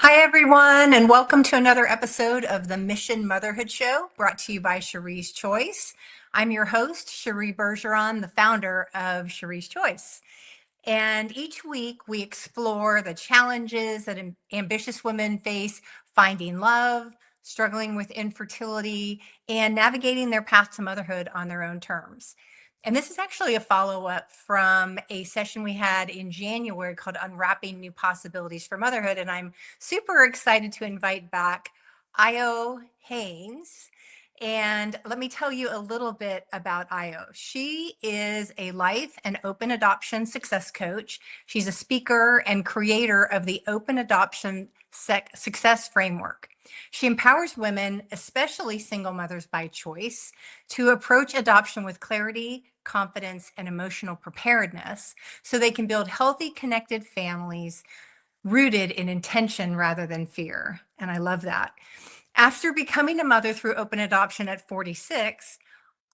Hi, everyone, and welcome to another episode of the Mission Motherhood Show brought to you by Cherie's Choice. I'm your host, Cherie Bergeron, the founder of Cherie's Choice. And each week we explore the challenges that ambitious women face finding love, struggling with infertility, and navigating their path to motherhood on their own terms. And this is actually a follow up from a session we had in January called Unwrapping New Possibilities for Motherhood. And I'm super excited to invite back Ayo Haynes. And let me tell you a little bit about Ayo. She is a life and open adoption success coach. She's a speaker and creator of the Open Adoption Success Framework. She empowers women, especially single mothers by choice, to approach adoption with clarity, confidence, and emotional preparedness so they can build healthy, connected families rooted in intention rather than fear. And I love that. After becoming a mother through open adoption at 46,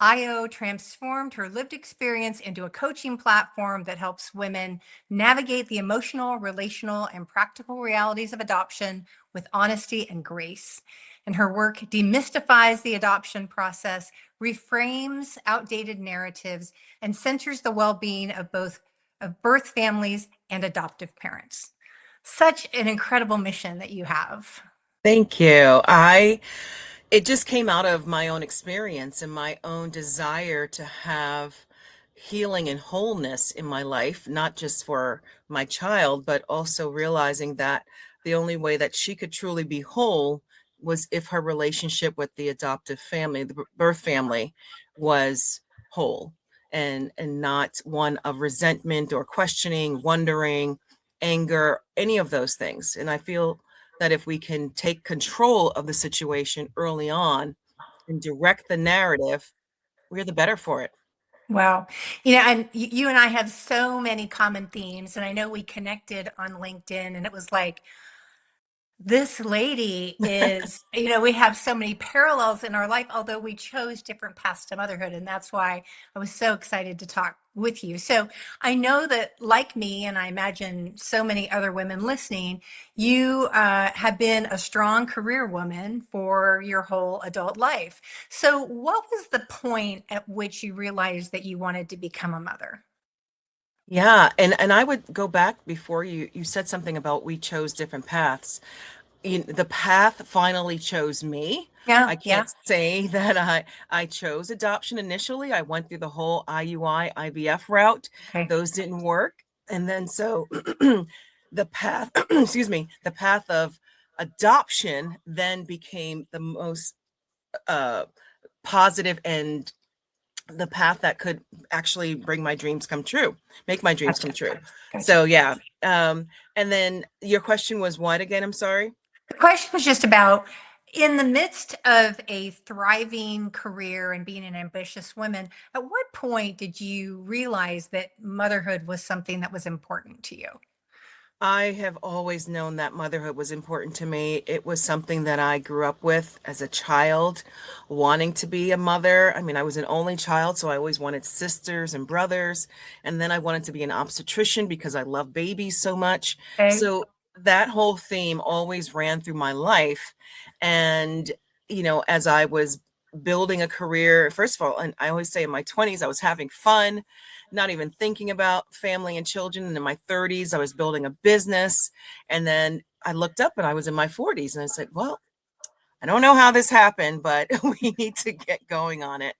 Io transformed her lived experience into a coaching platform that helps women navigate the emotional, relational, and practical realities of adoption with honesty and grace. And her work demystifies the adoption process, reframes outdated narratives, and centers the well-being of both of birth families and adoptive parents. Such an incredible mission that you have. Thank you. It just came out of my own experience and my own desire to have healing and wholeness in my life, not just for my child, but also realizing that the only way that she could truly be whole was if her relationship with the adoptive family, the birth family, was whole and not one of resentment or questioning, wondering, anger, any of those things. And I feel that if we can take control of the situation early on and direct the narrative, we're the better for it. Wow. And you and I have so many common themes. And I know we connected on LinkedIn, and it was like, this lady is, we have so many parallels in our life, although we chose different paths to motherhood. And that's why I was so excited to talk with you. So I know that, like me, and I imagine so many other women listening, you have been a strong career woman for your whole adult life. So, what was the point at which you realized that you wanted to become a mother? Yeah, and I would go back before you said something about we chose different paths. The path finally chose me. Yeah, I yeah. can't say that I chose adoption initially. I went through the whole IUI IVF route. Okay. Those didn't work. And then so the path, excuse me, the path of adoption then became the most uh positive and the path that could actually bring my dreams come true, make my dreams come Gotcha. true. Gotcha. So yeah. And then your question was what again? I'm sorry. The question was just about, in the midst of a thriving career and being an ambitious woman, at what point did you realize that motherhood was something that was important to you? I have always known that motherhood was important to me. It was something that I grew up with as a child, wanting to be a mother. I mean, I was an only child, so I always wanted sisters and brothers. And then I wanted to be an obstetrician because I love babies so much. Okay. So that whole theme always ran through my life. And, as I was building a career, first of all, and I always say in my 20s, I was having fun, not even thinking about family and children. And in my 30s, I was building a business. And then I looked up and I was in my 40s and I said, well, I don't know how this happened, but we need to get going on it.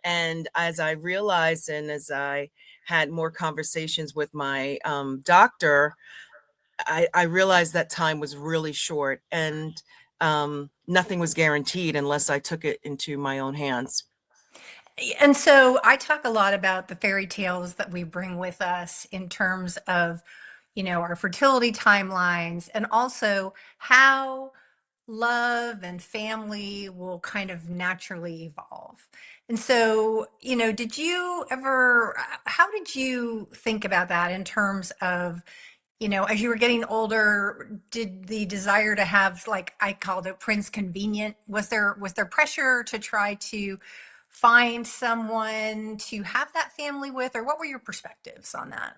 And as I realized, and as I had more conversations with my doctor, I realized that time was really short and nothing was guaranteed unless I took it into my own hands. And so I talk a lot about the fairy tales that we bring with us in terms of, our fertility timelines, and also how love and family will kind of naturally evolve. And so, did you ever, how did you think about that in terms of, as you were getting older, did the desire to have, like I called it, Prince Convenient, was there pressure to try to find someone to have that family with, or what were your perspectives on that?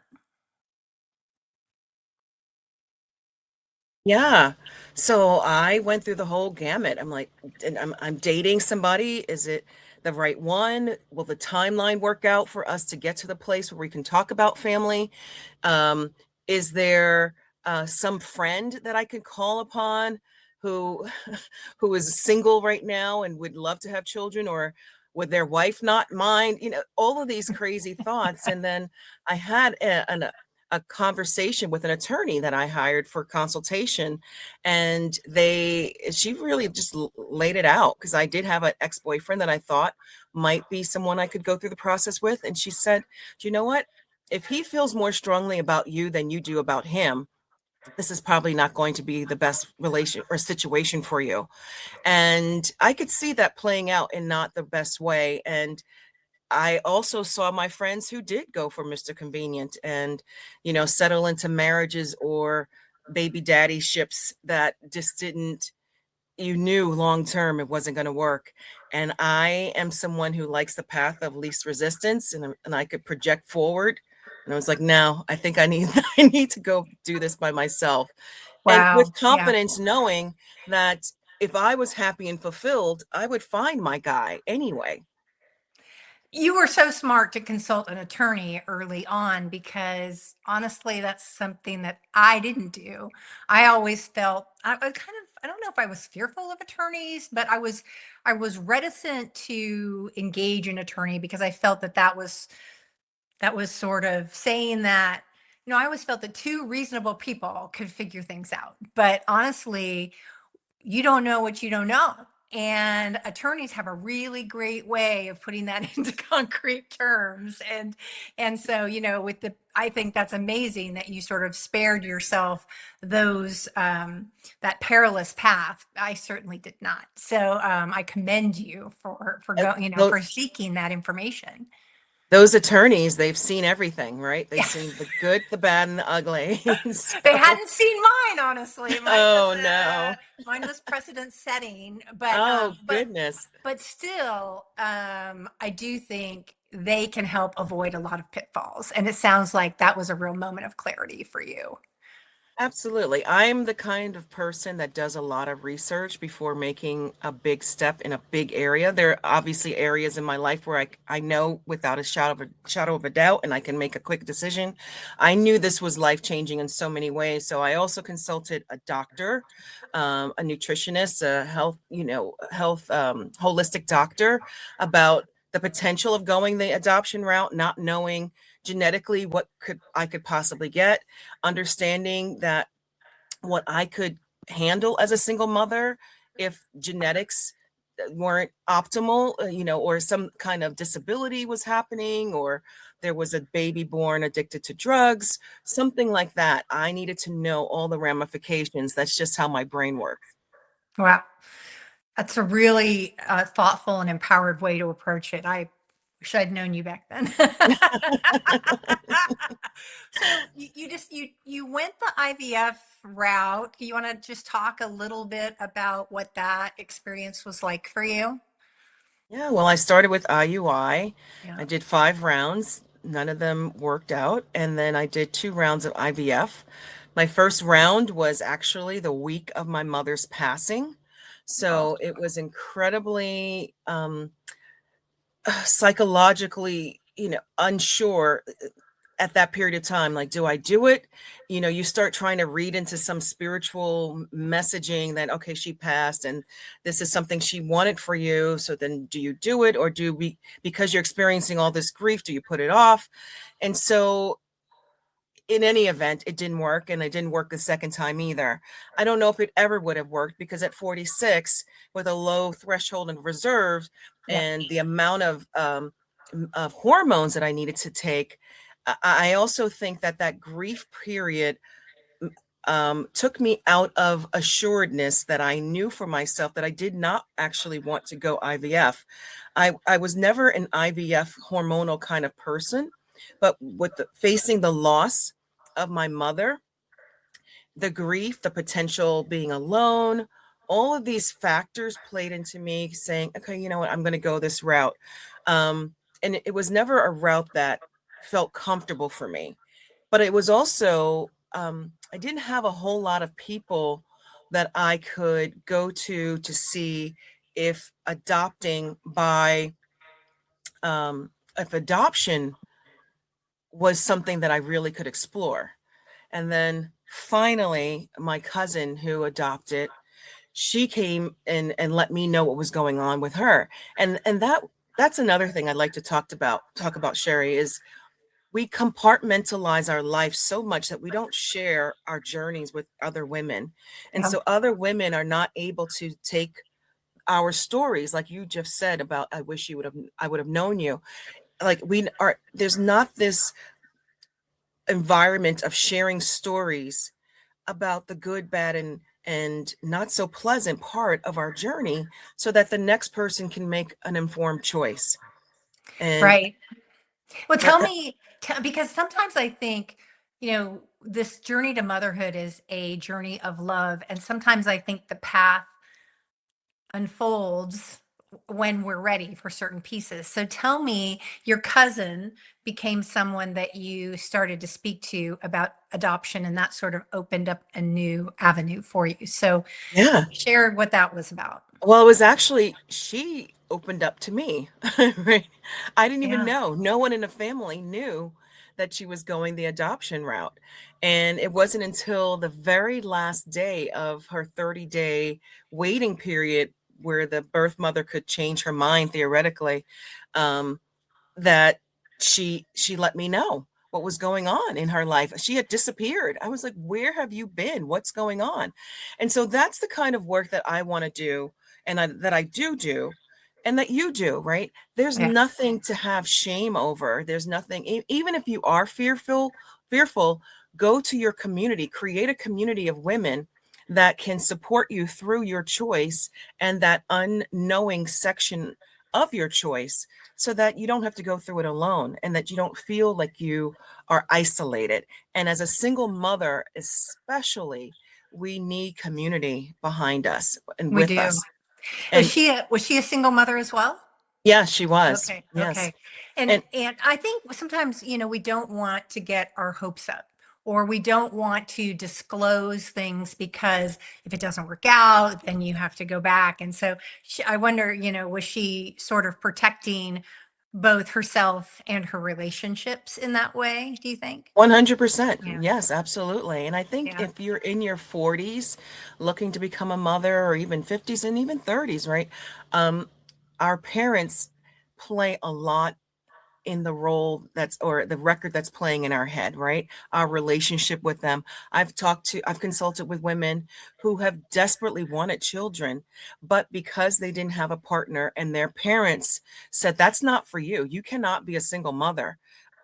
Yeah. So I went through the whole gamut. I'm like, and I'm dating somebody. Is it the right one? Will the timeline work out for us to get to the place where we can talk about family? Um, is there some friend that I could call upon who who is single right now and would love to have children, or would their wife not mind? All of these crazy thoughts. And then I had a conversation with an attorney that I hired for consultation, and she really just laid it out, because I did have an ex-boyfriend that I thought might be someone I could go through the process with. And she said, do you know what? If he feels more strongly about you than you do about him, this is probably not going to be the best relation or situation for you. And I could see that playing out in not the best way. And I also saw my friends who did go for Mr. Convenient and, settle into marriages or baby daddy ships that just didn't, you knew long term it wasn't going to work. And I am someone who likes the path of least resistance, and I could project forward. And I was like, no, I think I need I need to go do this by myself. And with Wow. Yeah. confidence, knowing that if I was happy and fulfilled, I would find my guy anyway. You were so smart to consult an attorney early on, because honestly, that's something that I didn't do. I always felt I kind of, I don't know if I was fearful of attorneys, but I was reticent to engage an attorney because I felt that that was sort of saying that, I always felt that two reasonable people could figure things out. But honestly, you don't know what you don't know. And attorneys have a really great way of putting that into concrete terms. And so, I think that's amazing that you sort of spared yourself those that perilous path. I certainly did not. So I commend you for And go, for seeking that information. those attorneys, they've seen everything, right? They've Yeah. seen the good, the bad, and the ugly. They So, hadn't seen mine, honestly. oh no. Mine was precedent setting, but Oh goodness. still, I do think they can help avoid a lot of pitfalls. And it sounds like that was a real moment of clarity for you. Absolutely. I'm the kind of person that does a lot of research before making a big step in a big area. There are obviously areas in my life where I know without a shadow of a doubt, and I can make a quick decision. I knew this was life-changing in so many ways. So I also consulted a doctor, a nutritionist, a health holistic doctor about the potential of going the adoption route, not knowing genetically what I could possibly get, understanding that what I could handle as a single mother if genetics weren't optimal, or some kind of disability was happening, or there was a baby born addicted to drugs, something like that. I needed to know all the ramifications. That's just how my brain works. Wow. That's a really thoughtful and empowered way to approach it. I wish I'd known you back then. So you went the IVF route. You want to just talk a little bit about what that experience was like for you? Yeah, well, I started with IUI. Yeah. I did 5 rounds. None of them worked out. And then I did 2 rounds of IVF. My first round was actually the week of my mother's passing. Oh, So it was incredibly psychologically, unsure at that period of time. Like, do I do it? You start trying to read into some spiritual messaging that, okay, she passed and this is something she wanted for you. So then do you do it, or do we, because you're experiencing all this grief, do you put it off? And so in any event, it didn't work, and it didn't work the second time either. I don't know if it ever would have worked, because at 46, with a low threshold of reserve yeah. and the amount of hormones that I needed to take, I also think that that grief period took me out of assuredness that I knew for myself that I did not actually want to go IVF. I was never an IVF hormonal kind of person, but with facing the loss of my mother, the grief, the potential being alone, all of these factors played into me saying, okay, you know what, I'm going to go this route. And it was never a route that felt comfortable for me, but it was also, I didn't have a whole lot of people that I could go to see if adopting by if adoption was something that I really could explore. And then finally, my cousin who adopted, she came and let me know what was going on with her. And that's another thing I'd like to talk about, Sherry, is we compartmentalize our life so much that we don't share our journeys with other women. And Yeah. so other women are not able to take our stories, like you just said about, I would have known you. Like we are, there's not this environment of sharing stories about the good, bad, and not so pleasant part of our journey, so that the next person can make an informed choice. And Right. Well, that, tell me, because sometimes I think, this journey to motherhood is a journey of love. And sometimes I think the path unfolds when we're ready for certain pieces. So tell me, your cousin became someone that you started to speak to about adoption, and that sort of opened up a new avenue for you. So yeah. share what that was about. Well, it was actually, she opened up to me, right? I didn't even Yeah. know. No one in the family knew that she was going the adoption route. And it wasn't until the very last day of her 30-day waiting period, where the birth mother could change her mind theoretically, um, that she let me know what was going on in her life. She had disappeared. I was like, "Where have you been? What's going on?" And so that's the kind of work that I want to do, and that I do, and that you do, right? There's Yeah. nothing to have shame over. There's nothing, even if you are fearful, go to your community, create a community of women that can support you through your choice and that unknowing section of your choice, so that you don't have to go through it alone, and that you don't feel like you are isolated. And as a single mother, especially, we need community behind us and We with do. us. And Was she a single mother as well? yeah, she was. Okay, Yes. okay. And And and I think sometimes, we don't want to get our hopes up, or we don't want to disclose things, because if it doesn't work out, then you have to go back. And so I wonder, was she sort of protecting both herself and her relationships in that way, do you think? 100%. Yeah. Yes, absolutely. And I think Yeah. if you're in your 40s looking to become a mother, or even 50s and even 30s, right? Um, our parents play a lot in the role that's, or the record that's playing in our head, right? Our relationship with them. I've consulted with women who have desperately wanted children, but because they didn't have a partner and their parents said, that's not for you. You cannot be a single mother.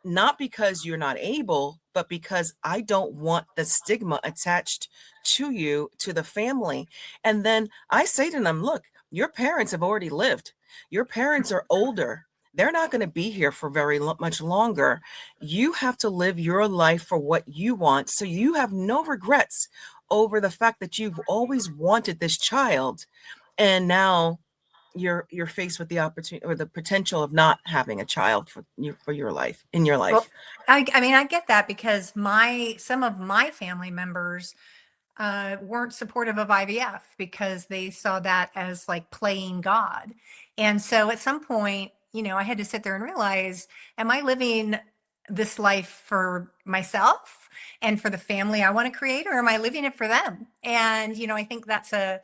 Not because you're not able, but because I don't want the stigma attached to you, to the family. And then I say to them, look, your parents have already lived. Your parents are older. They're not going to be here for very much longer. You have to live your life for what you want. So you have no regrets over the fact that you've always wanted this child. And now you're faced with the opportunity or the potential of not having a child for your life, in your Well, life. I mean, I get that, because some of my family members weren't supportive of IVF, because they saw that as like playing God. And so at some point, I had to sit there and realize, am I living this life for myself and for the family I want to create, or am I living it for them? And, I think that's a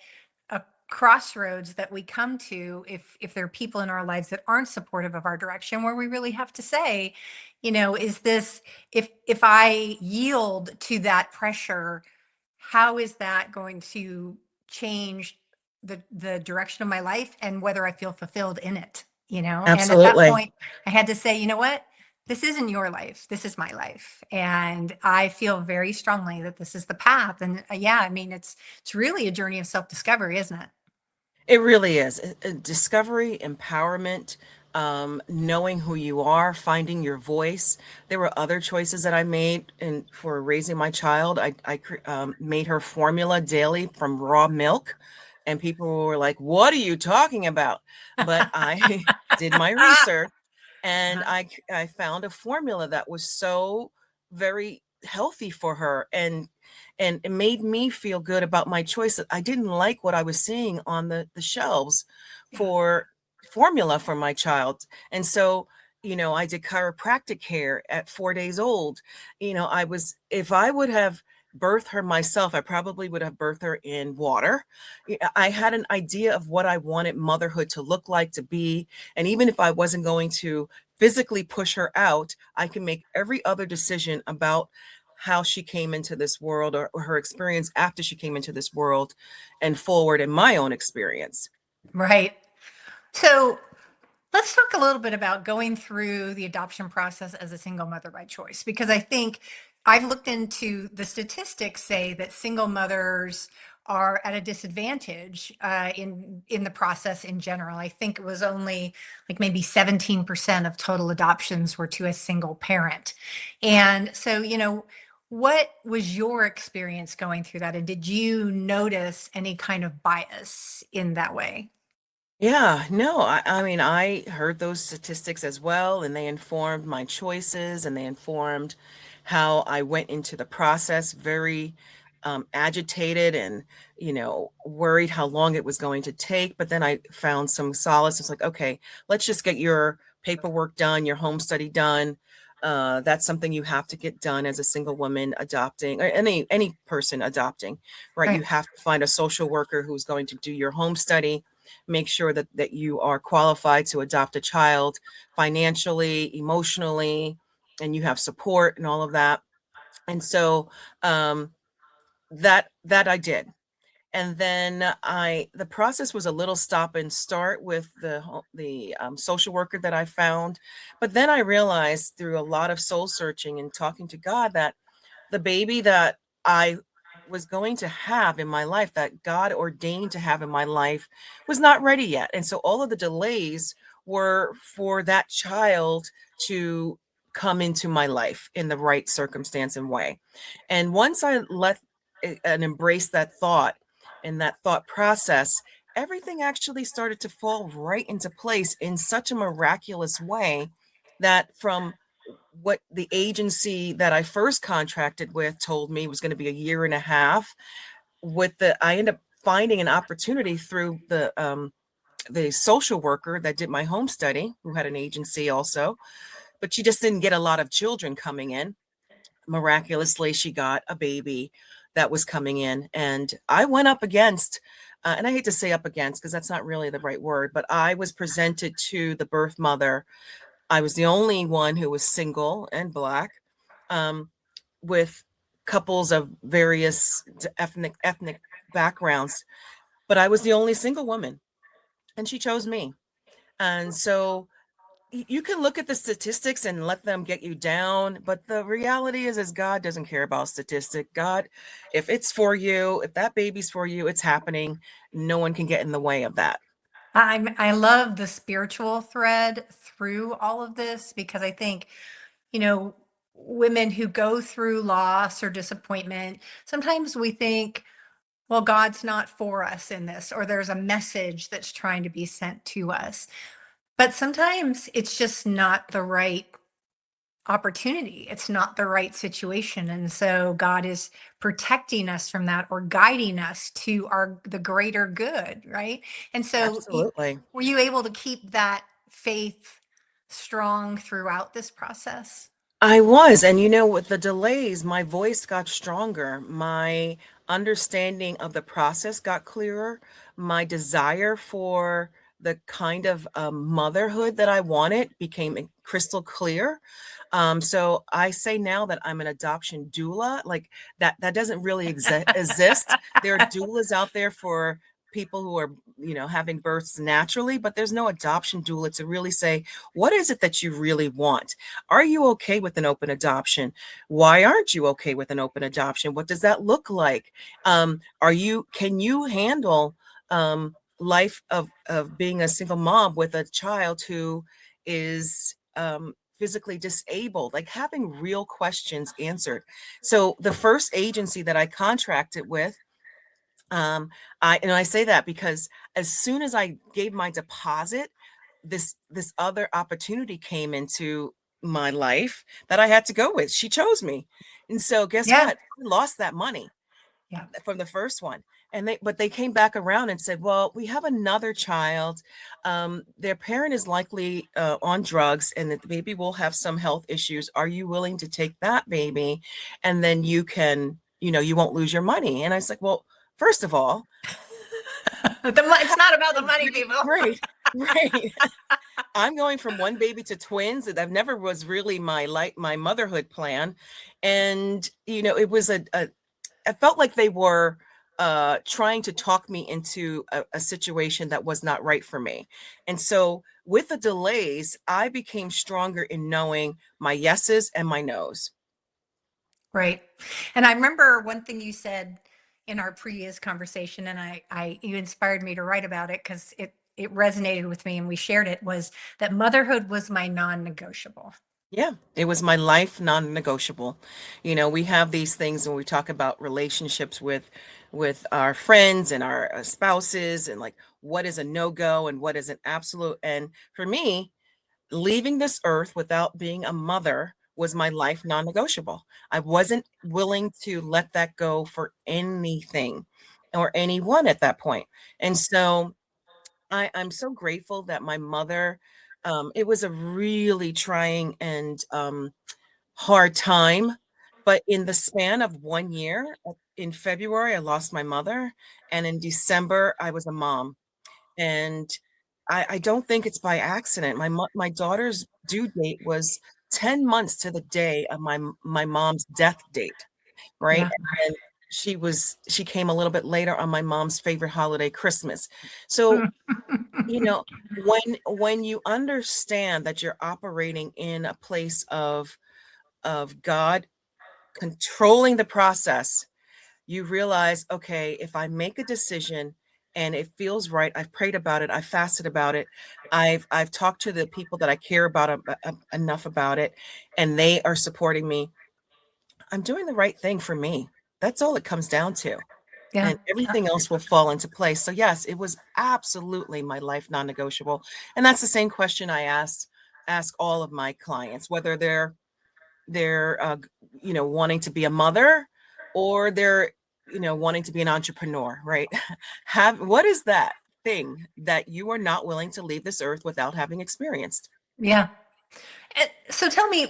crossroads that we come to, if there are people in our lives that aren't supportive of our direction, where we really have to say, is this, if I yield to that pressure, how is that going to change the direction of my life and whether I feel fulfilled in it? And at that Absolutely. point, I had to say, you know what? This isn't your life. This is my life. And I feel very strongly that this is the path. And yeah, I mean, it's really a journey of self-discovery, isn't it? It really is. Discovery, empowerment, knowing who you are, finding your voice. There were other choices that I made in for raising my child. I made her formula daily from raw milk, and people were like, "What are you talking about?" But I did my research, and Uh-huh. I found a formula that was so very healthy for her, and it made me feel good about my choice. I didn't like what I was seeing on the shelves Yeah. for formula for my child. And so, I did chiropractic care at 4 days old. If I would have birthed her myself, I probably would have birthed her in water. I had an idea of what I wanted motherhood to look like, to be. And even if I wasn't going to physically push her out, I can make every other decision about how she came into this world, or her experience after she came into this world, and forward in my own experience. Right. So let's talk a little bit about going through the adoption process as a single mother by choice, because I think I've looked into the statistics say that single mothers are at a disadvantage in the process in general. I think it was only like maybe 17% of total adoptions were to a single parent. And so, what was your experience going through that? And did you notice any kind of bias in that way? Yeah, no, I mean, I heard those statistics as well, and they informed my choices, and they informed how I went into the process, very agitated and, worried how long it was going to take. But then I found some solace. It's like, okay, let's just get your paperwork done, your home study done. That's something you have to get done as a single woman adopting, or any person adopting, right? You Right. have to find a social worker who's going to do your home study, make sure that you are qualified to adopt a child financially, emotionally, and you have support and all of that. And so um, that I did. And then the process was a little stop and start with the social worker that I found. But then I realized through a lot of soul searching and talking to God that the baby that I was going to have in my life, that God ordained to have in my life, was not ready yet. And so all of the delays were for that child to come into my life in the right circumstance and way. And once I let and embrace that thought and that thought process, everything actually started to fall right into place in such a miraculous way that from what the agency that I first contracted with told me was going to be a year and a half, I ended up finding an opportunity through the social worker that did my home study, who had an agency also, but she just didn't get a lot of children coming in. Miraculously, she got a baby that was coming in, and I went up against, and I hate to say up against because that's not really the right word, but I was presented to the birth mother. I was the only one who was single and Black, um, with couples of various ethnic backgrounds, but I was the only single woman, and she chose me. And so you can look at the statistics and let them get you down, but the reality is God doesn't care about statistic. God, if it's for you, if that baby's for you, it's happening. No one can get in the way of that. I love the spiritual thread through all of this because I think, you know, women who go through loss or disappointment, sometimes we think, well, God's not for us in this, or there's a message that's trying to be sent to us. But sometimes it's just not the right opportunity. It's not the right situation. And so God is protecting us from that or guiding us to the greater good, right? And so Absolutely. were you able to keep that faith strong throughout this process? I was, and with the delays, my voice got stronger. My understanding of the process got clearer. My desire for the kind of motherhood that I wanted became crystal clear. So I say now that I'm an adoption doula. Like that doesn't really exist. There are doulas out there for people who are, having births naturally, but there's no adoption doula to really say, what is it that you really want? Are you okay with an open adoption? Why aren't you okay with an open adoption? What does that look like? Can you handle life of being a single mom with a child who is physically disabled, like having real questions answered. So the first agency that I contracted with, um, I say that because as soon as I gave my deposit, this other opportunity came into my life that I had to go with. She chose me. And so guess Yeah. what? I lost that money Yeah. from the first one. And they came back around and said, well, we have another child. Their parent is likely on drugs and that the baby will have some health issues. Are you willing to take that baby? And then you can, you won't lose your money. And I was like, well, first of all, It's not about the money, people. right, right. I'm going from one baby to twins. That never was really my motherhood plan. And, it was I felt like they were trying to talk me into a situation that was not right for me. And so with the delays, I became stronger in knowing my yeses and my nos. Right. And I remember one thing you said in our previous conversation, and you inspired me to write about it because it resonated with me and we shared it, was that motherhood was my non-negotiable. Yeah, it was my life non-negotiable. We have these things when we talk about relationships with our friends and our spouses and like what is a no-go and what is an absolute. And for me, leaving this earth without being a mother was my life non-negotiable. I wasn't willing to let that go for anything or anyone at that point. And so I'm so grateful that my mother, it was a really trying and hard time, but in the span of 1 year, in February, I lost my mother, and in December, I was a mom. And I don't think it's by accident. My daughter's due date was 10 months to the day of my mom's death date, right? Yeah. And she came a little bit later on my mom's favorite holiday, Christmas. So, you know, when you understand that you're operating in a place of God controlling the process, you realize, okay, if I make a decision and it feels right, I've prayed about it, I've fasted about it, I've talked to the people that I care about enough about it, and they are supporting me. I'm doing the right thing for me. That's all it comes down to. Yeah. And everything else will fall into place. So yes, it was absolutely my life non-negotiable. And that's the same question I ask all of my clients, whether they're wanting to be a mother or they're wanting to be an entrepreneur, right? Have What is that thing that you are not willing to leave this earth without having experienced? Yeah. So tell me,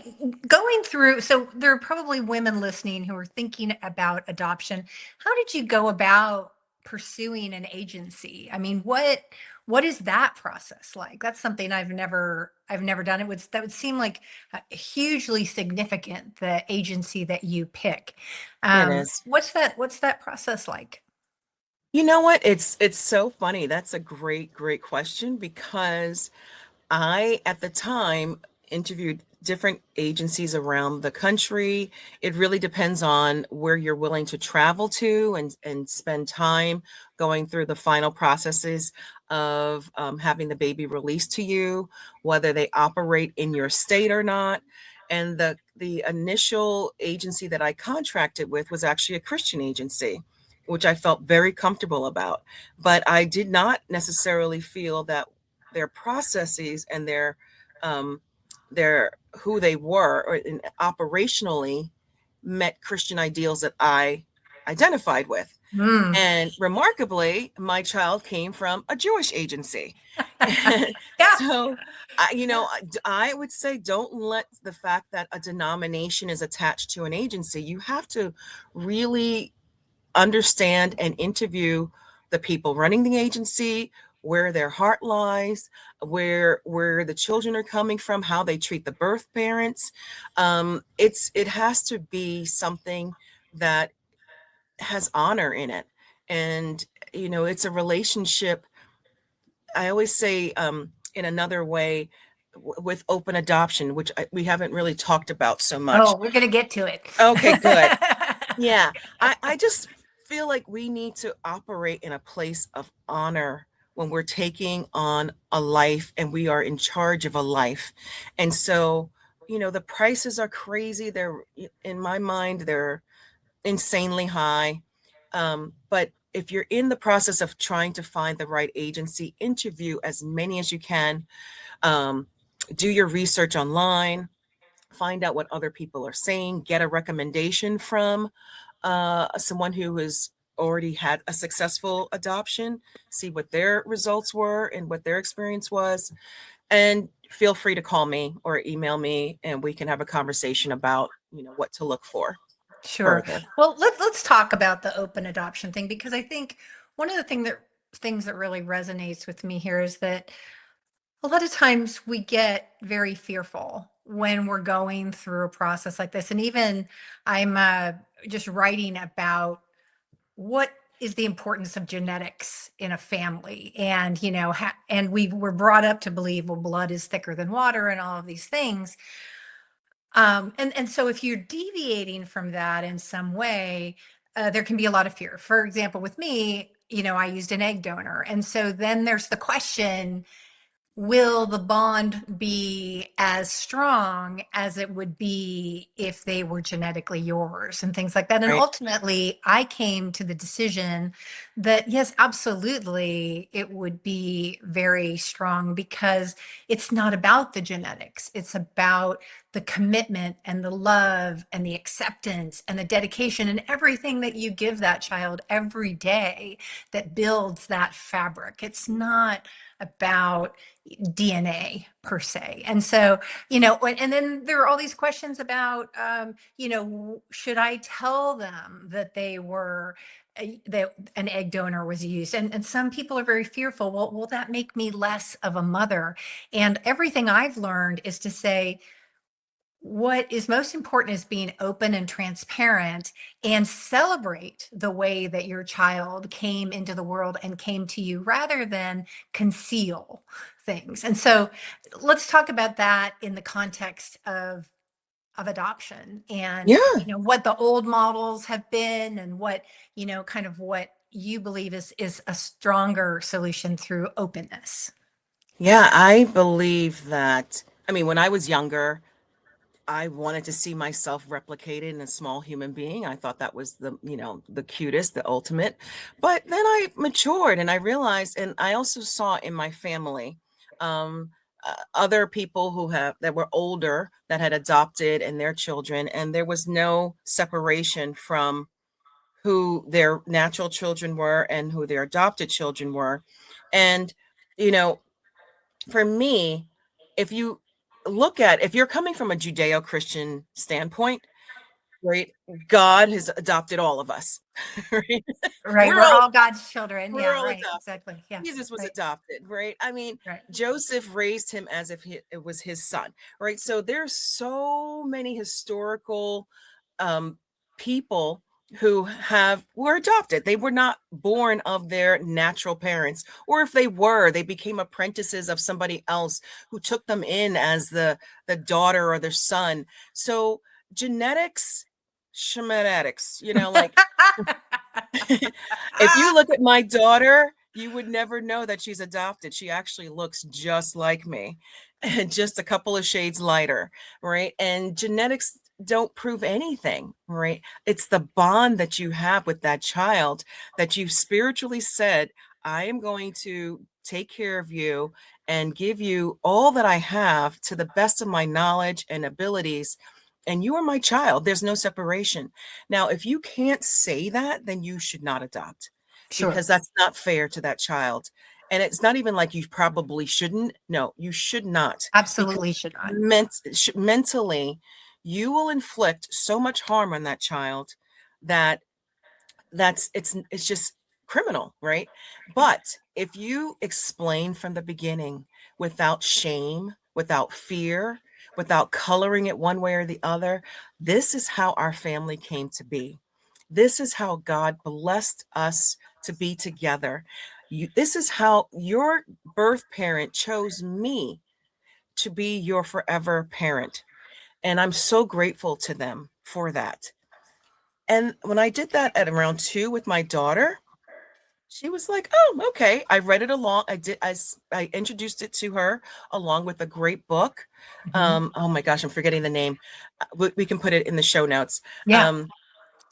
going through, so there are probably women listening who are thinking about adoption. How did you go about pursuing an agency? I mean, what is that process like? That's something I've never done. That would seem like hugely significant, the agency that you pick. It is. What's that process like? You know what, it's so funny. That's a great question, because I, at the time, interviewed different agencies around the country. It really depends on where you're willing to travel to and spend time going through the final processes of having the baby released to you, whether they operate in your state or not. And the initial agency that I contracted with was actually a Christian agency, which I felt very comfortable about. But I did not necessarily feel that their processes and um, their who they were or operationally met Christian ideals that I identified with. Mm. And remarkably, my child came from a Jewish agency. Yeah. So, Yeah. I would say don't let the fact that a denomination is attached to an agency, you have to really understand and interview the people running the agency, where their heart lies, where the children are coming from, how they treat the birth parents. It has to be something that has honor in it. And it's a relationship. I always say, in another way, with open adoption, which we haven't really talked about so much. Oh, we're gonna get to it. Okay, good. Yeah, I just feel like we need to operate in a place of honor when we're taking on a life and we are in charge of a life. And so, the prices are crazy. In my mind, they're insanely high. But if you're in the process of trying to find the right agency, interview as many as you can. Um, do your research online. find out what other people are saying, get a recommendation from someone who has already had a successful adoption, see what their results were and what their experience was. And feel free to call me or email me, and we can have a conversation about, what to look for Sure. further. Well, let's talk about the open adoption thing, because I think one of the things that really resonates with me here is that a lot of times we get very fearful when we're going through a process like this. And even I'm just writing about what is the importance of genetics in a family. And, and we were brought up to believe, well, blood is thicker than water and all of these things. And so if you're deviating from that in some way, there can be a lot of fear. For example, with me, I used an egg donor. And so then there's the question, will the bond be as strong as it would be if they were genetically yours and things like that? And Right. ultimately, I came to the decision that yes, absolutely, it would be very strong, because it's not about the genetics. It's about the commitment and the love and the acceptance and the dedication and everything that you give that child every day that builds that fabric. It's not about DNA per se. And so, and then there are all these questions about, should I tell them that they were, that an egg donor was used? And some people are very fearful. Well, will that make me less of a mother? And everything I've learned is to say, what is most important is being open and transparent, and celebrate the way that your child came into the world and came to you, rather than conceal things. And so let's talk about that in the context of adoption, and Yeah. what the old models have been, and what kind of what you believe is a stronger solution through openness. Yeah, I believe that. I mean, when I was younger, I wanted to see myself replicated in a small human being. I thought that was the cutest, the ultimate. But then I matured and I realized, and I also saw in my family, um, other people that were older that had adopted and their children, and there was no separation from who their natural children were and who their adopted children were. And, you know, for me, if you're coming from a Judeo-Christian standpoint, right, God has adopted all of us, right? Right, We're we're all all God's children. we're Yeah, all right, adopted. exactly. Yeah, Jesus was right, adopted, right? I mean, right. Joseph raised him as if it was his son, right? So there's so many historical um, people who were adopted. They were not born of their natural parents, or if they were, they became apprentices of somebody else who took them in as the daughter or their son. So genetics, shemanetics, like if you look at my daughter, you would never know that she's adopted. She actually looks just like me, and just a couple of shades lighter, right? And genetics don't prove anything, right? It's the bond that you have with that child that you've spiritually said, I am going to take care of you and give you all that I have to the best of my knowledge and abilities. And you are my child. There's no separation. Now, if you can't say that, then you should not adopt, Sure. because that's not fair to that child. And it's not even like you probably shouldn't. No, you should not, because Absolutely should not. mentally, you will inflict so much harm on that child that it's just criminal, right? But if you explain from the beginning, without shame, without fear, without coloring it one way or the other, this is how our family came to be. This is how God blessed us to be together. This is how your birth parent chose me to be your forever parent. And I'm so grateful to them for that. And when I did that at around 2 with my daughter, she was like, "Oh, okay." I read it along. I introduced it to her along with a great book. Mhm. Oh my gosh, I'm forgetting the name. We can put it in the show notes. Yeah. Um,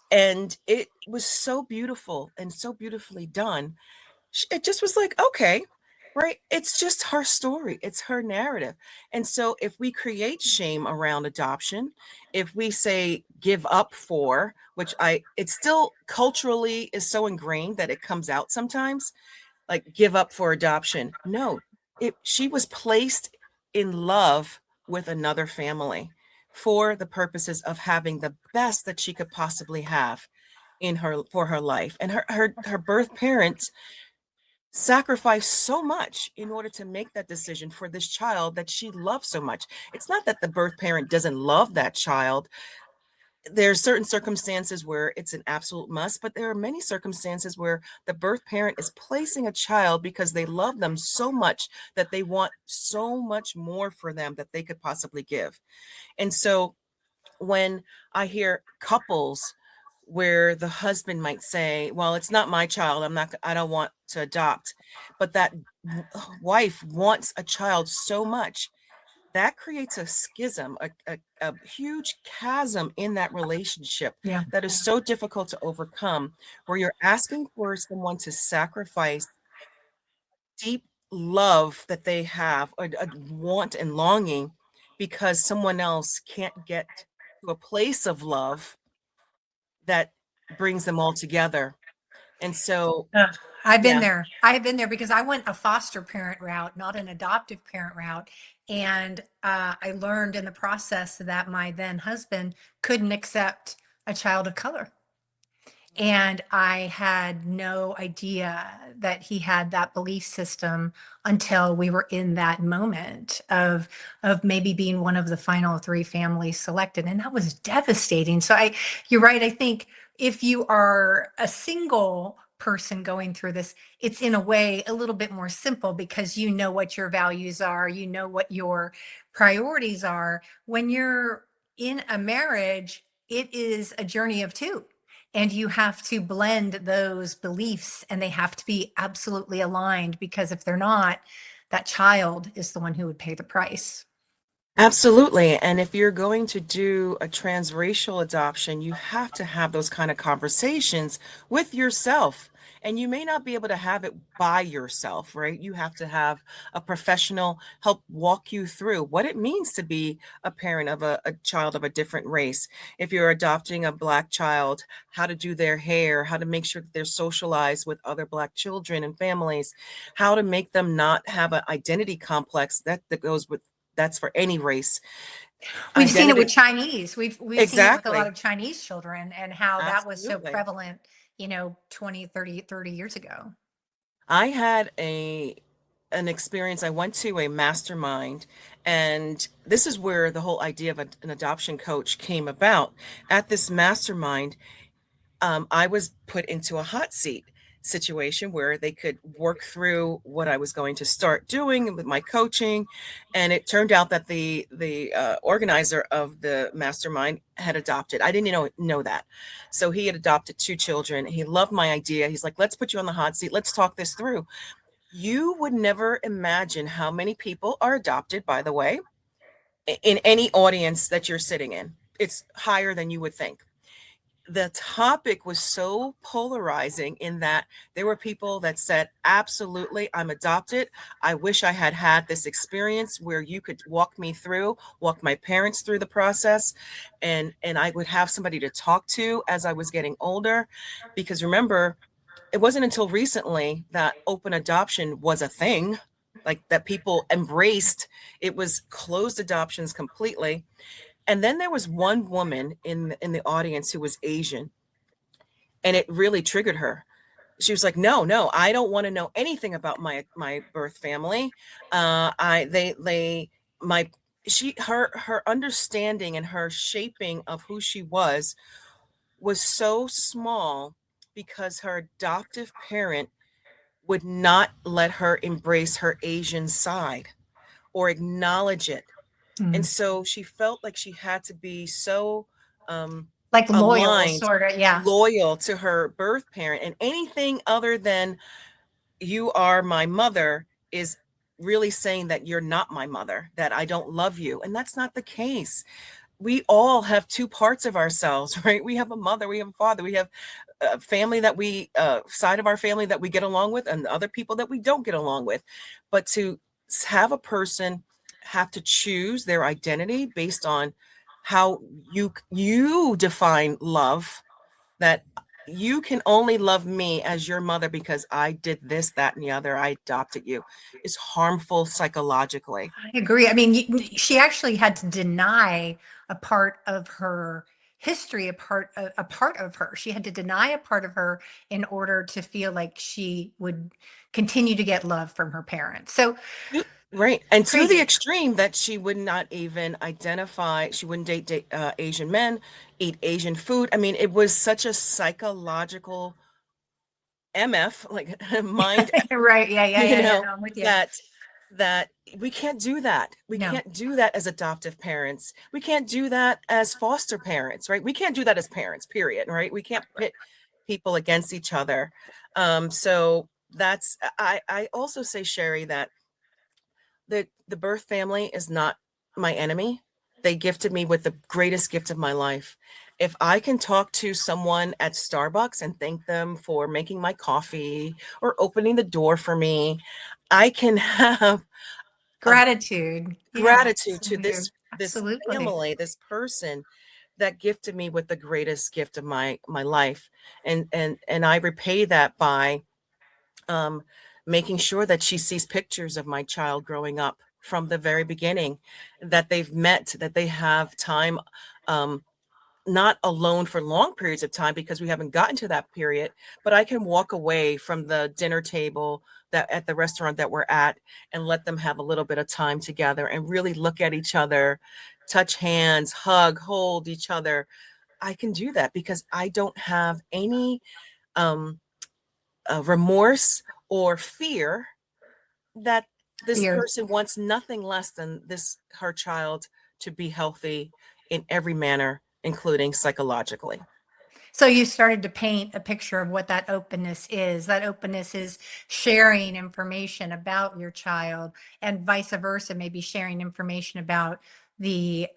and it was so beautiful and so beautifully done. It just was like, okay. Right? It's just her story. It's her narrative. And so if we create shame around adoption, if we say give up for, which it still culturally is so ingrained that it comes out sometimes, like give up for adoption. No, she was placed in love with another family for the purposes of having the best that she could possibly have in her for her life. And her birth parents sacrificed so much in order to make that decision for this child that she loved so much. It's not that the birth parent doesn't love that child. There's certain circumstances where it's an absolute must, but there are many circumstances where the birth parent is placing a child because they love them so much that they want so much more for them that they could possibly give. And so when I hear couples where the husband might say, well, it's not my child, I don't want to adopt, but that wife wants a child so much, that creates a schism, a huge chasm in that relationship Yeah. that is so difficult to overcome, where you're asking for someone to sacrifice deep love that they have, or a want and longing, because someone else can't get to a place of love that brings them all together. And so, Uh, I've been yeah, there. I have been there because I went a foster parent route, not an adoptive parent route. And I learned in the process that my then husband couldn't accept a child of color. And I had no idea that he had that belief system until we were in that moment of maybe being one of the final three families selected. And that was devastating. So you're right. I think if you are a single person going through this, it's in a way a little bit more simple because you know what your values are, you know what your priorities are. When you're in a marriage, it is a journey of two, and you have to blend those beliefs and they have to be absolutely aligned, because if they're not, that child is the one who would pay the price. absolutely. And if you're going to do a transracial adoption, you have to have those kind of conversations with yourself. And you may not be able to have it by yourself, right? You have to have a professional help walk you through what it means to be a parent of a child of a different race. If you're adopting a Black child, how to do their hair, how to make sure that they're socialized with other Black children and families, how to make them not have an identity complex that goes with that's for any race. We've seen it with Identity. Chinese. We've seen it with a lot Exactly. of Chinese children and how that was so Absolutely. prevalent, 20, 30 years ago. I had an experience. I went to a mastermind, and this is where the whole idea of an adoption coach came about. At this mastermind, I was put into a hot seat situation where they could work through what I was going to start doing with my coaching. And it turned out that the organizer of the mastermind had adopted. I didn't know that. So he had adopted two children. He loved my idea. He's like, let's put you on the hot seat. Let's talk this through. You would never imagine how many people are adopted, by the way, in any audience that you're sitting in. It's higher than you would think. The topic was so polarizing in that there were people that said, absolutely, I'm adopted. I wish I had had this experience where you could walk my parents through the process, and I would have somebody to talk to as I was getting older. Because remember, it wasn't until recently that open adoption was a thing, like that people embraced. It was closed adoptions completely. And then there was one woman in the audience who was Asian, and it really triggered her. She was like, "No, no, I don't want to know anything about my birth family. I they my she her understanding and her shaping of who she was so small because her adoptive parent would not let her embrace her Asian side or acknowledge it. And Mm. so she felt like she had to be so um, Like loyal, aligned, sort of. Yeah. loyal to her birth parent, and anything other than you are my mother is really saying that you're not my mother, that I don't love you. And that's not the case. We all have two parts of ourselves, right? We have a mother, we have a father, we have family that we side of our family that we get along with, and other people that we don't get along with. But to have a person have to choose their identity based on how you define love, that you can only love me as your mother because I did this, that, and the other, I adopted you, is harmful psychologically. I agree. I mean, she actually had to deny a part of her history, a part of her. She had to deny a part of her in order to feel like she would continue to get love from her parents. So Right. And to the crazy. extreme that she would not even identify, she wouldn't date Asian men, eat Asian food. I mean, it was such a psychological MF, like mind, Right. Yeah. Yeah. you Yeah. Yeah. know, No, I'm with you. that that we can't do that. We No. can't do that as adoptive parents. We can't do that as foster parents, right? We can't do that as parents, period, right? We can't pit people against each other. So that's I also say, Sherry, that the birth family is not my enemy. They gifted me with the greatest gift of my life. If I can talk to someone at Starbucks and thank them for making my coffee or opening the door for me, I can have a Gratitude. Yeah. gratitude to Absolutely. this Absolutely. family, this person that gifted me with the greatest gift of my life. And I repay that by um, making sure that she sees pictures of my child growing up from the very beginning, that they've met, that they have time, um, not alone for long periods of time because we haven't gotten to that period, but I can walk away from the dinner table that at the restaurant that we're at and let them have a little bit of time together and really look at each other, touch hands, hug, hold each other. I can do that because I don't have any um, remorse or fear that this Fear. person wants nothing less than this her child to be healthy in every manner, including psychologically. So you started to paint a picture of what that openness is. That openness is sharing information about your child, and vice versa, maybe sharing information about the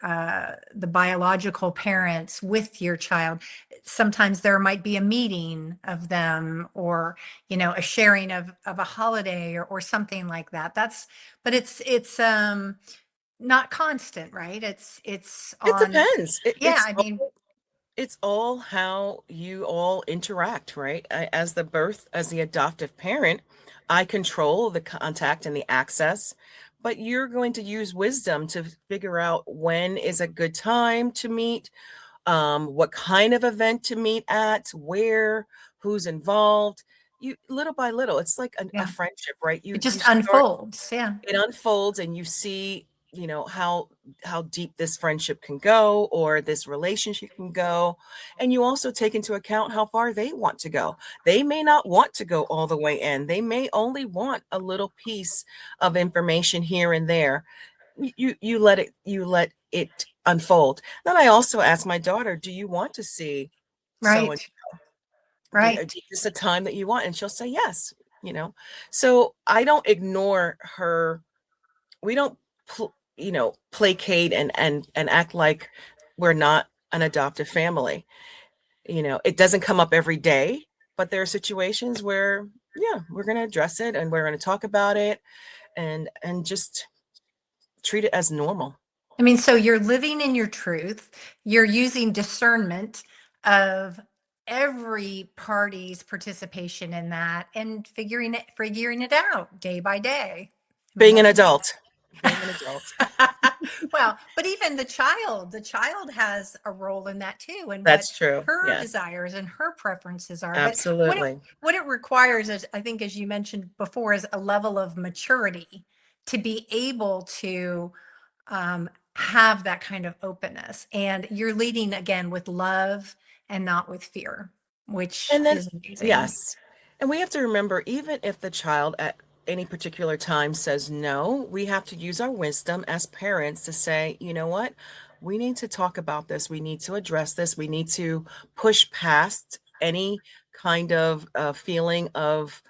biological parents with your child. Sometimes there might be a meeting of them, or a sharing of a holiday, or something like that. But it's not constant, right? It's It on. depends. Yeah, I mean, It's all how you all interact, right? As the adoptive parent, I control the contact and the access, but you're going to use wisdom to figure out when is a good time to meet, what kind of event to meet at, where, who's involved. You little by little, it's like a yeah, friendship, right? it You just start, unfolds. Yeah. it unfolds and you see, how deep this friendship can go or this relationship can go, and you also take into account how far they want to go. They may not want to go all the way in. They may only want a little piece of information here and there. You let it unfold. Then I also ask my daughter, do you want to see so and Right. Right. is this a time that you want? And she'll say yes. So I don't ignore her. We don't placate and act like we're not an adoptive family. It doesn't come up every day, but there are situations where, yeah, we're going to address it and we're going to talk about it and just treat it as normal. I mean, so you're living in your truth. You're using discernment of every party's participation in that, and figuring it out day by day. I mean, Being an that's adult. Being an adult. well, but even the child has a role in that too, and what That's true. her Yes, desires and her preferences are. But what it absolutely. what it requires is, I think, as you mentioned before, is a level of maturity to be able to um, have that kind of openness. And you're leading again with love and not with fear, which And then, is amazing. yes. And we have to remember, even if the child at any particular time says no, we have to use our wisdom as parents to say, you know what? We need to talk about this. We need to address this. We need to push past any kind of feeling of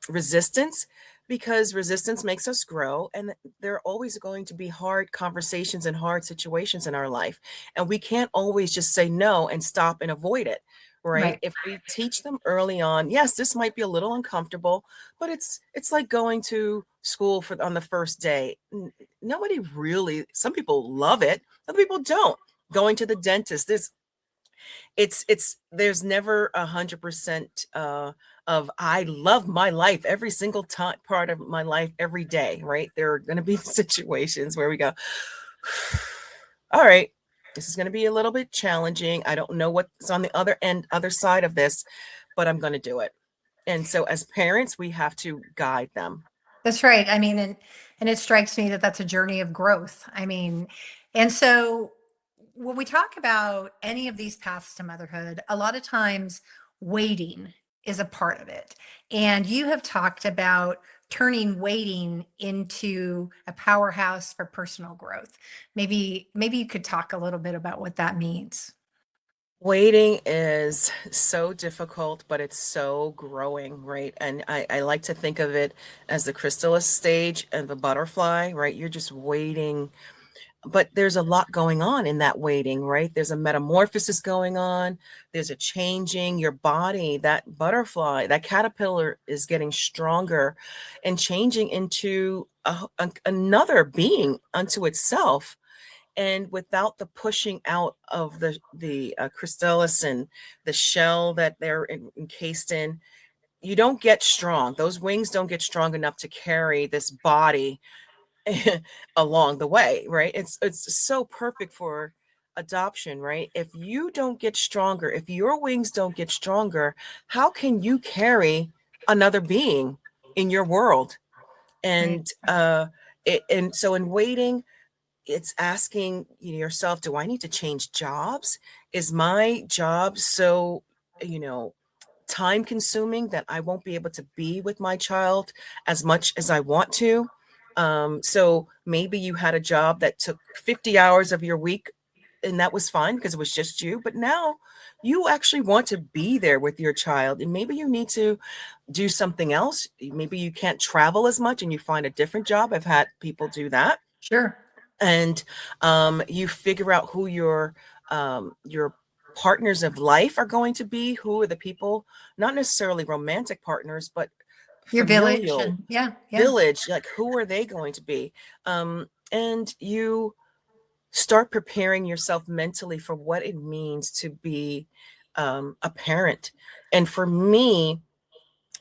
resistance, because resistance makes us grow. And there are always going to be hard conversations and hard situations in our life. And we can't always just say no and stop and avoid it, right? Right. If we teach them early on, yes, this might be a little uncomfortable, but it's like going to school for on the first day. Nobody really, some people love it, other people don't. Going to the dentist, it's there's never 100% of I love my life every single time part of my life every day, right? There are going to be situations where we go, all right, this is going to be a little bit challenging. I don't know what's on the other side of this, but I'm going to do it. And so as parents, we have to guide them. That's right. I mean, and it strikes me that that's a journey of growth. I mean, and so when we talk about any of these paths to motherhood, a lot of times waiting is a part of it. And you have talked about turning waiting into a powerhouse for personal growth. Maybe you could talk a little bit about what that means. Waiting is so difficult, but it's so growing, right? And I like to think of it as the chrysalis stage and the butterfly, right? You're just waiting, but there's a lot going on in that waiting, right? There's a metamorphosis going on. There's a changing your body. That butterfly, that caterpillar is getting stronger and changing into another being unto itself. And without the pushing out of the chrysalis and the shell that they're encased in, you don't get strong. Those wings don't get strong enough to carry this body along the way, right? It's so perfect for adoption, right? If you don't get stronger, if your wings don't get stronger, how can you carry another being in your world? Right. And and so in waiting, it's asking yourself, do I need to change jobs? Is my job so, you know, time consuming that I won't be able to be with my child as much as I want to? So maybe you had a job that took 50 hours of your week and that was fine because it was just you. But now you actually want to be there with your child. And maybe you need to do something else. Maybe you can't travel as much and you find a different job. I've had people do that. Sure. And you figure out who your partners of life are going to be, who are the people, not necessarily romantic partners, but Your village familial, and yeah, yeah. village, like who are they going to be? And you start preparing yourself mentally for what it means to be a parent. And for me,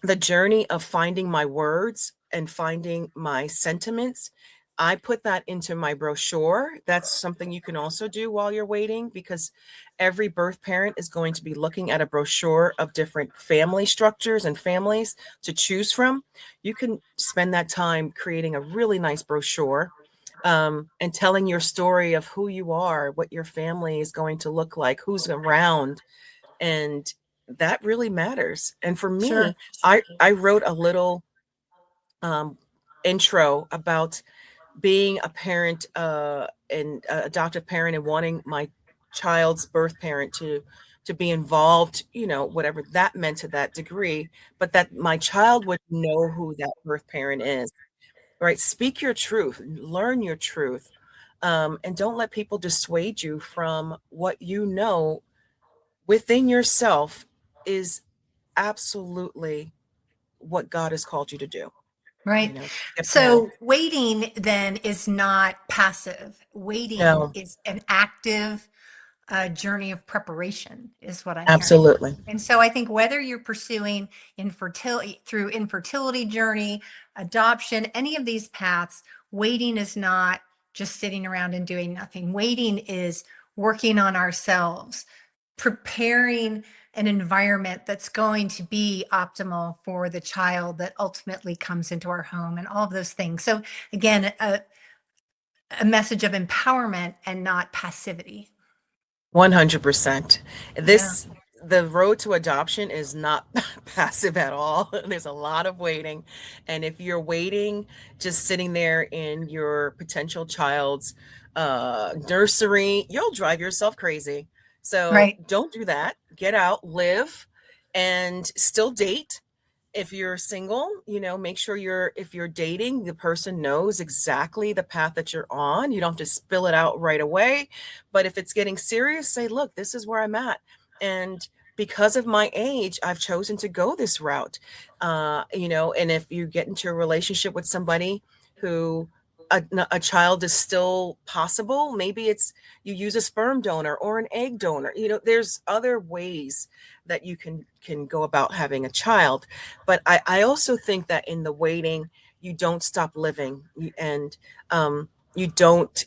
the journey of finding my words and finding my sentiments, I put that into my brochure. That's something you can also do while you're waiting, because every birth parent is going to be looking at a brochure of different family structures and families to choose from. You can spend that time creating a really nice brochure, and telling your story of who you are, what your family is going to look like, who's around, and that really matters. And for Sure. me, I wrote a little um, intro about being a parent, and adoptive parent, and wanting my child's birth parent to be involved, whatever that meant to that degree, but that my child would know who that birth parent is, right? Speak your truth, learn your truth, and don't let people dissuade you from what you know within yourself is absolutely what God has called you to do, Right. a parent. So waiting then is not passive. Waiting No, is an active journey of preparation, is what I'm hearing. absolutely. And so I think whether you're pursuing infertility through infertility journey, adoption, any of these paths, waiting is not just sitting around and doing nothing. Waiting is working on ourselves, preparing an environment that's going to be optimal for the child that ultimately comes into our home and all of those things. So again, a message of empowerment and not passivity. 100%. Yeah. The road to adoption is not passive at all. There's a lot of waiting. And if you're waiting, just sitting there in your potential child's nursery, you'll drive yourself crazy. So Right. don't do that. Get out, live, and still date. If you're single, make sure if you're dating, the person knows exactly the path that you're on. You don't have to spill it out right away. But if it's getting serious, say, look, this is where I'm at. And because of my age, I've chosen to go this route. And if you get into a relationship with somebody who a child is still possible, maybe it's you use a sperm donor or an egg donor. There's other ways that you can go about having a child. But I also think that in the waiting, you don't stop living, and you don't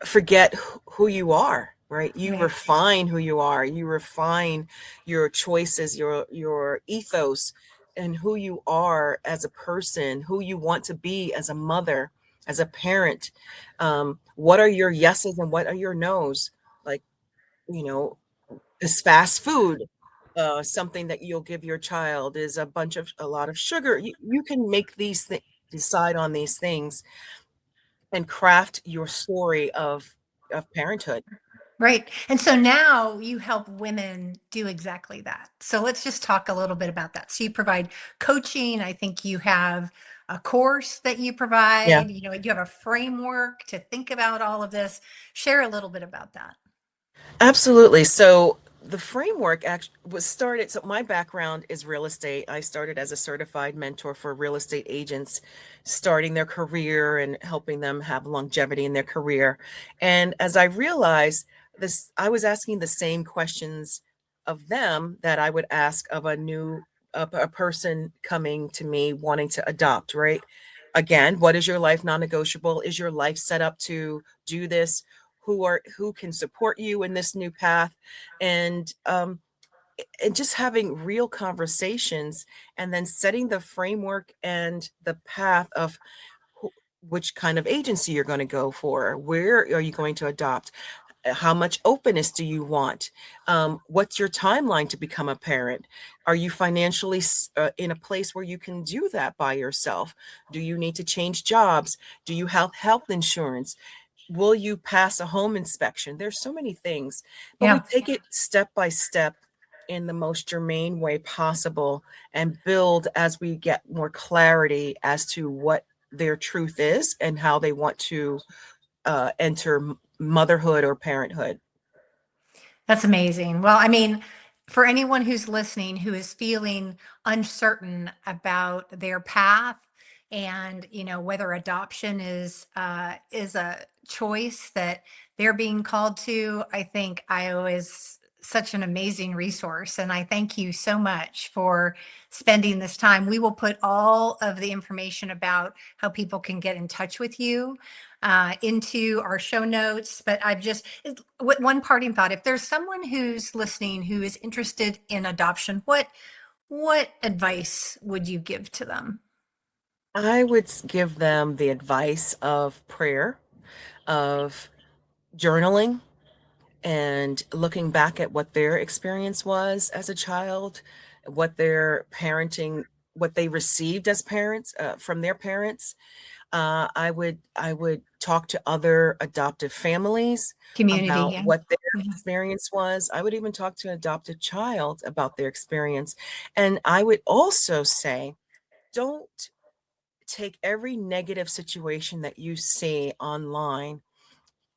forget who you are, right? You Right. refine who you are. You refine your choices, your ethos, and who you are as a person, who you want to be as a mother, as a parent. What are your yeses and what are your nos? Like, you know, is fast food something that you'll give your child? Is a lot of sugar? You can make these things, decide on these things, and craft your story of parenthood. Right. And so now you help women do exactly that. So let's just talk a little bit about that. So you provide coaching. I think you have a course that you Yeah. provide. You have a framework to think about all of this. Share a little bit about that. Absolutely. So the framework actually was started. So my background is real estate. I started as a certified mentor for real estate agents, starting their career and helping them have longevity in their career. And as I realized this, I was asking the same questions of them that I would ask of a person coming to me wanting to adopt, right? Again, what is your life non-negotiable? Is your life set up to do this? Who can support you in this new path? And um and just having real conversations, and then setting the framework and the path of which kind of agency you're going to go for, where are you going to adopt, how much openness do you want, what's your timeline to become a parent, are you financially in a place where you can do that by yourself, do you need to change jobs, do you have health insurance, will you pass a home inspection? There's so many things, but we Yeah. take it step by step in the most germane way possible, and build as we get more clarity as to what their truth is and how they want to enter motherhood or parenthood. That's amazing. Well, I mean, for anyone who's listening who is feeling uncertain about their path and whether adoption is a choice that they're being called to, I think Io is such an amazing resource. And I thank you so much for spending this time. We will put all of the information about how people can get in touch with you into our show notes. But one parting thought: if there's someone who's listening who is interested in adoption, what advice would you give to them? I would give them the advice of prayer, of journaling, and looking back at what their experience was as a child, what their parenting, what they received as parents from their parents. I would talk to other adoptive families Community, about yeah. what their Mhm. experience was. I would even talk to an adopted child about their experience. And I would also say, don't take every negative situation that you see online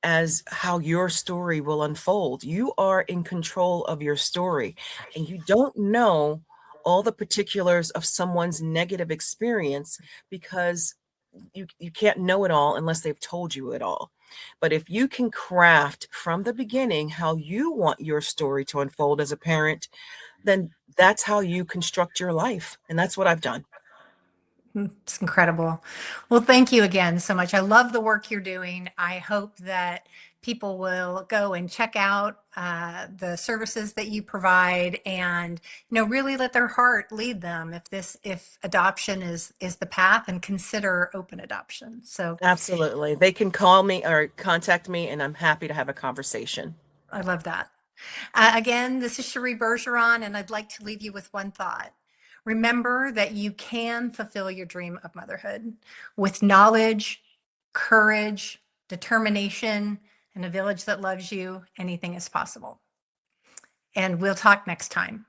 as how your story will unfold. You are in control of your story, and you don't know all the particulars of someone's negative experience, because you can't know it all unless they've told you it all. But if you can craft from the beginning how you want your story to unfold as a parent, then that's how you construct your life. And that's what I've done. It's incredible. Well, thank you again so much. I love the work you're doing. I hope that people will go and check out the services that you provide, and really let their heart lead them if adoption is the path, and consider open adoption. So Absolutely. They can call me or contact me, and I'm happy to have a conversation. I love that. Again, this is Cherie Bergeron, and I'd like to leave you with one thought. Remember that you can fulfill your dream of motherhood with knowledge, courage, determination, and a village that loves you. Anything is possible. And we'll talk next time.